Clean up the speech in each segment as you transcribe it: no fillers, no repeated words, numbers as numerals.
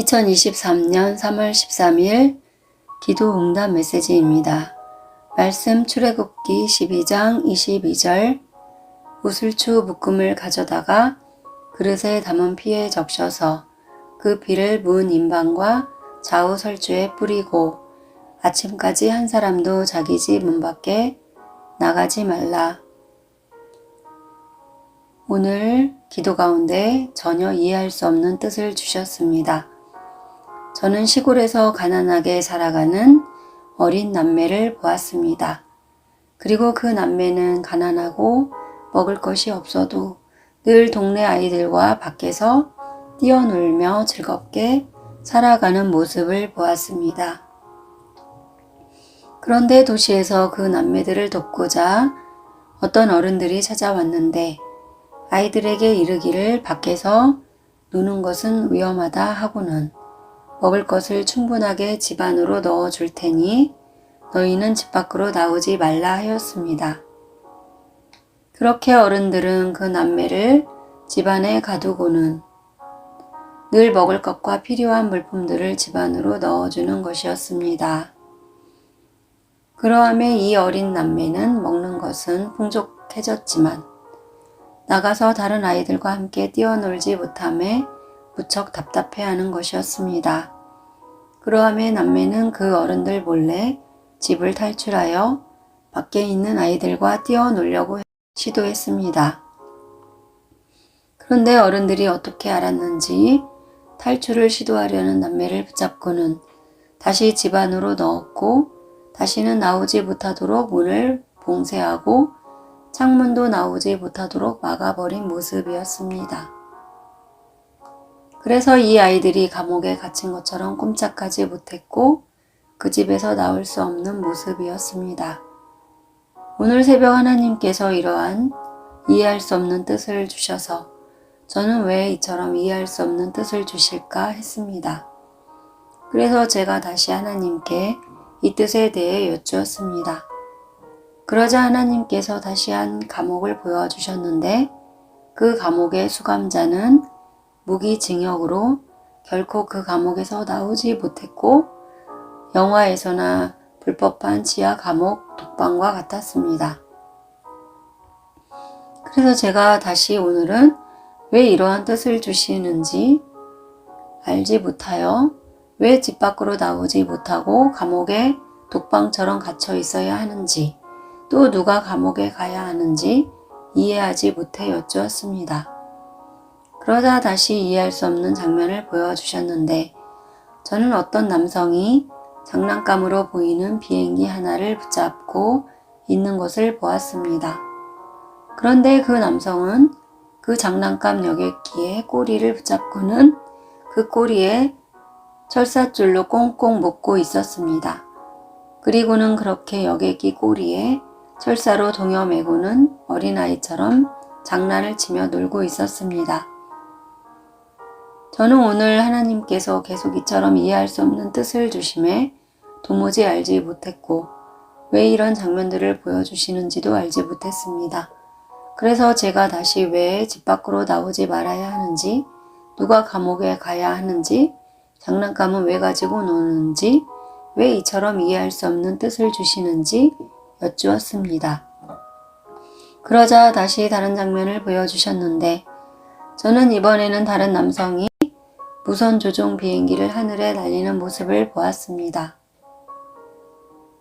2023년 3월 13일 기도 응답 메시지입니다. 말씀 출애굽기 12장 22절 우슬추 묶음을 가져다가 그릇에 담은 피에 적셔서 그 피를 문 임방과 좌우 설주에 뿌리고 아침까지 한 사람도 자기 집 문 밖에 나가지 말라. 오늘 기도 가운데 전혀 이해할 수 없는 뜻을 주셨습니다. 저는 시골에서 가난하게 살아가는 어린 남매를 보았습니다. 그리고 그 남매는 가난하고 먹을 것이 없어도 늘 동네 아이들과 밖에서 뛰어놀며 즐겁게 살아가는 모습을 보았습니다. 그런데 도시에서 그 남매들을 돕고자 어떤 어른들이 찾아왔는데 아이들에게 이르기를 밖에서 노는 것은 위험하다 하고는 먹을 것을 충분하게 집 안으로 넣어 줄 테니 너희는 집 밖으로 나오지 말라 하였습니다. 그렇게 어른들은 그 남매를 집 안에 가두고는 늘 먹을 것과 필요한 물품들을 집 안으로 넣어주는 것이었습니다. 그러함에 이 어린 남매는 먹는 것은 풍족해졌지만 나가서 다른 아이들과 함께 뛰어놀지 못함에 무척 답답해하는 것이었습니다. 그러함에 남매는 그 어른들 몰래 집을 탈출하여 밖에 있는 아이들과 뛰어놀려고 시도했습니다. 그런데 어른들이 어떻게 알았는지 탈출을 시도하려는 남매를 붙잡고는 다시 집 안으로 넣었고 다시는 나오지 못하도록 문을 봉쇄하고 창문도 나오지 못하도록 막아버린 모습이었습니다. 그래서 이 아이들이 감옥에 갇힌 것처럼 꼼짝하지 못했고 그 집에서 나올 수 없는 모습이었습니다. 오늘 새벽 하나님께서 이러한 이해할 수 없는 뜻을 주셔서 저는 왜 이처럼 이해할 수 없는 뜻을 주실까 했습니다. 그래서 제가 다시 하나님께 이 뜻에 대해 여쭈었습니다. 그러자 하나님께서 다시 한 감옥을 보여주셨는데 그 감옥의 수감자는 무기징역으로 결코 그 감옥에서 나오지 못했고 영화에서나 불법한 지하 감옥 독방과 같았습니다. 그래서 제가 다시 오늘은 왜 이러한 뜻을 주시는지 알지 못하여 왜 집 밖으로 나오지 못하고 감옥에 독방처럼 갇혀 있어야 하는지 또 누가 감옥에 가야 하는지 이해하지 못해 여쭈었습니다. 그러다 다시 이해할 수 없는 장면을 보여주셨는데 저는 어떤 남성이 장난감으로 보이는 비행기 하나를 붙잡고 있는 것을 보았습니다. 그런데 그 남성은 그 장난감 여객기의 꼬리를 붙잡고는 그 꼬리에 철사줄로 꽁꽁 묶고 있었습니다. 그리고는 그렇게 여객기 꼬리에 철사로 동여매고는 어린아이처럼 장난을 치며 놀고 있었습니다. 저는 오늘 하나님께서 계속 이처럼 이해할 수 없는 뜻을 주심에 도무지 알지 못했고 왜 이런 장면들을 보여주시는지도 알지 못했습니다. 그래서 제가 다시 왜 집 밖으로 나오지 말아야 하는지, 누가 감옥에 가야 하는지, 장난감은 왜 가지고 노는지, 왜 이처럼 이해할 수 없는 뜻을 주시는지 여쭈었습니다. 그러자 다시 다른 장면을 보여주셨는데 저는 이번에는 다른 남성이 무선 조종 비행기를 하늘에 날리는 모습을 보았습니다.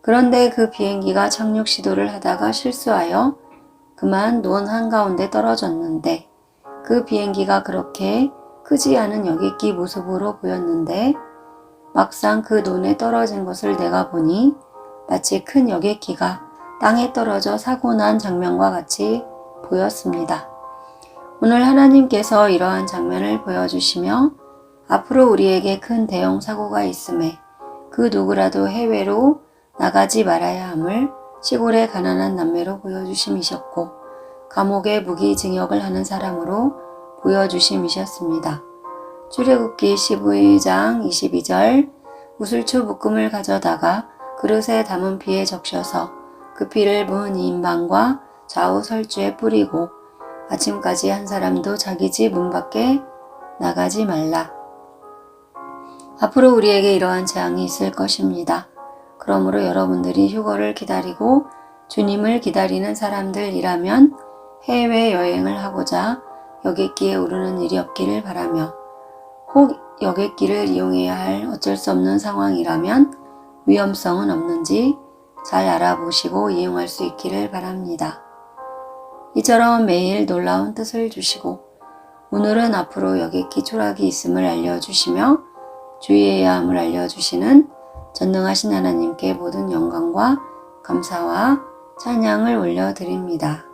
그런데 그 비행기가 착륙 시도를 하다가 실수하여 그만 논 한가운데 떨어졌는데 그 비행기가 그렇게 크지 않은 여객기 모습으로 보였는데 막상 그 논에 떨어진 것을 내가 보니 마치 큰 여객기가 땅에 떨어져 사고 난 장면과 같이 보였습니다. 오늘 하나님께서 이러한 장면을 보여주시며 앞으로 우리에게 큰 대형 사고가 있음에 그 누구라도 해외로 나가지 말아야 함을 시골의 가난한 남매로 보여주심이셨고 감옥에 무기징역을 하는 사람으로 보여주심이셨습니다. 출애굽기 15장 22절 우슬추 묶음을 가져다가 그릇에 담은 피에 적셔서 그 피를 문 임방과 좌우 설주에 뿌리고 아침까지 한 사람도 자기 집 문 밖에 나가지 말라. 앞으로 우리에게 이러한 재앙이 있을 것입니다. 그러므로 여러분들이 휴거를 기다리고 주님을 기다리는 사람들이라면 해외여행을 하고자 여객기에 오르는 일이 없기를 바라며, 혹 여객기를 이용해야 할 어쩔 수 없는 상황이라면 위험성은 없는지 잘 알아보시고 이용할 수 있기를 바랍니다. 이처럼 매일 놀라운 뜻을 주시고 오늘은 앞으로 여객기 추락이 있음을 알려주시며 주의해야 함을 알려주시는 전능하신 하나님께 모든 영광과 감사와 찬양을 올려드립니다.